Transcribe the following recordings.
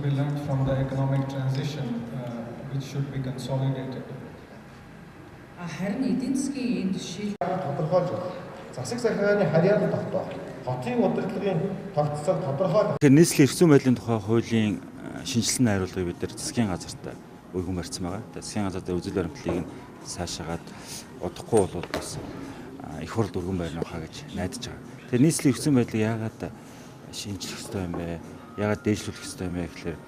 be learned from the economic transition, which should be consolidated? Харин эдийн засгийн энэ жишээ тодорхойлж засаг захиргааны харьяалал тогтоо хотын удирдлагын тогтцоог тодорхойлох. Тэгэхээр нийслэлийн эрхзүйн байдлын тухай хуулийн шинжилсэн найруулгыг бид нар засгийн газарт өргөн барьсан байгаа. Засгийн газар дээр үзэл баримтлалыг нь цаашаагаад удахгүй бол бас их хурлд өргөн барьна хаа гэж найдаж байгаа. Тэгэхээр нийслэлийн эрхзүйн байдлыг яагаад шинжлэх ёстой юм бэ? Яагаад дээшлүүлэх ёстой юм бэ гэхээр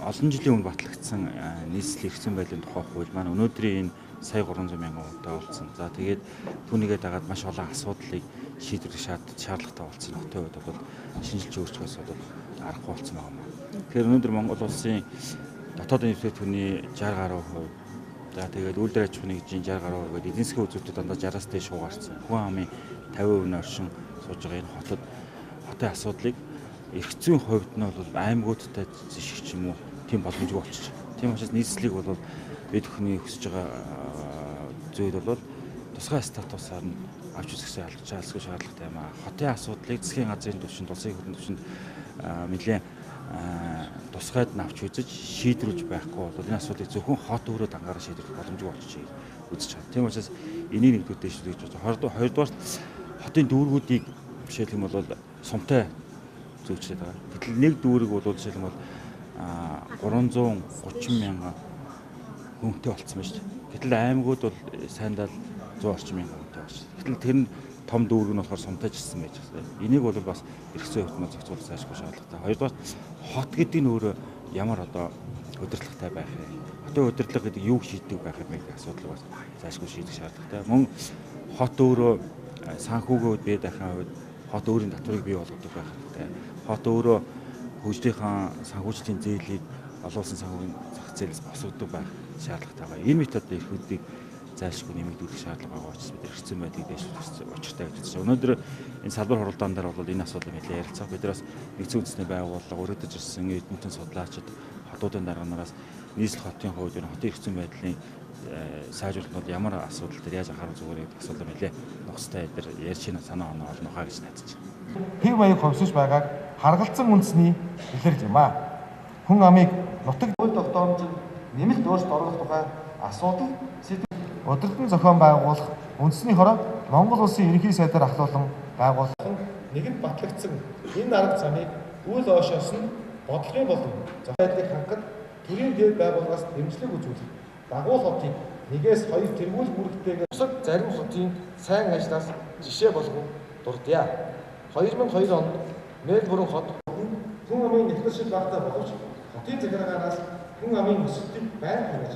олон жилийн өмнө батлагдсан нийслэлийн эрхзүйн байдлын тухай хууль маань өнөөдрийн энэ сая 300 мянган хувьтай болсон. За тэгээд түүнийгээ дагаад маш олон асуудлыг шийдвэрлэх шаардлагатай болсон. Хотын хувьд бол шинжилж өөрчлөхөөс бол аргагүй болсон байгаа юм. Тэгэхээр өнөөдөр Монгол улсын дотоодын нэмэгдэлтний 60 гаруй хувь, за тэгээд үйлдвэр аж ахуйн нэгжийн 60 гаруй хувь гэдэг эдийн засгийн үзүүлэлтүүд дандаа 60-аас дээш хуугарсан. Хүн амын 50% оршин сууж байгаа энэ хотын асуудлыг эрхзүйн хувьд нь бол аймагуудтай зэших ч юм уу тийм боломжгүй болчих. Тийм учраас нийслэлийг бол бид бүхний хүсэж байгаа зүйл бол тусгай статусаар нь авч үзэхсээ алгачаалсгүй шаардлагатай юм аа. Хотын асуудлыг засгийн газрын түвшинд, улсын хурлын түвшинд нэлээд тусгайд нь авч үзэж шийдвэрлэж байхгүй бол энэ асуудлыг зөвхөн хот өөрөө дангаараа шийдвэрлэх боломжгүй болчих үзэж байгаа. Тийм учраас энийг нэгдүгээр дэвшүүлж гэж. Хоёрдугаар хотын дүүргүүдийг жишээлх юм бол сумтай зөвчлээд байгаа. Гэтэл нэг дүүрэг бол жишээлх юм бол 330 мянган хүнтэй болцсон байна шүү дээ. Гэтэл аймагуд бол сайндаа 100 орчим мянган хүнтэй байна. Гэтэл тэр нь том дүүрэг нь болохоор сумтайжсэн байж байгаа. Энийг бол бас эрхзүйн хөвтмөд зохицуулах заашгүй шаардлагатай. Хоёрдугаар хот гэдэг нь өөрөө ямар одоо удирдлагатай байх вэ? Хотын удирдлага гэдэг юу шийддэг байх юм бэ гэх асуудлыг бас заашгүй шийдэх шаардлагатай. Мөн хот өөрөө санхүүгөө бие дахин хувьд хот өөрийн татварыг бий болгодог байх хэрэгтэй. Хот өөрөө хөгжлийнхаа санхүүжлийн зээлийг олон улсын санхүүгийн зах зээлээс босгодог байх шаардлагатай байна. Энэ методыг эрхүүдийг зайлшгүй нэмэгдүүлэх шаардлага байгаа учраас бид эрхзүйн байдлыг дэвшүүлэх учиртай гэж үзэж байна. Өнөөдөр энэ салбар хуралдаан дээр бол энэ асуудлыг нэлээд ярилцах. Бид нараас нэгдсэн үндэсний байгууллага, өрөөдөж ирсэн эдмэнтэн судлаачид, хотуудын дарганараас нийслэл хотын хувьд хотын эрхзүйн байдлын сайжруулалтад ямар асуудал дээр яаж анхаарах зүгээр гэдэг асуудал нэлээд нухацтай дээр ярьж байна санаа оноо олно хаа гэж найдаж байна. Хэв маяг ховсож байгааг харгалзан үндэсний илэрж юм аа. Хүн амыг нутаг хууль тогтоомжид нэмэлт өөрчлөлт оруулах тухай асуудал удирдан зохион байгуулах үндэсний хороо Монгол улсын ерөнхий сайдаар ахлуулан байгуулах нэгэнт батлагдсан энэ арга замыг үйл оошоос нь бодлогын болон зохион байдлыг хангах төрийн дэд байгууллагаас дэмжлэг үзүүлэх дагуул хотыг 1-2 тэргүүл бүрэгдэйгээр бусад зарим хотын сайн ажлаас жишээ болгон дурдъя. 2002 онд Мельбурн хот хүн амын нэвтрүүлшил багтаа боловч хотын захиргаанаас хүн амын өсөлтийг байнга хангаж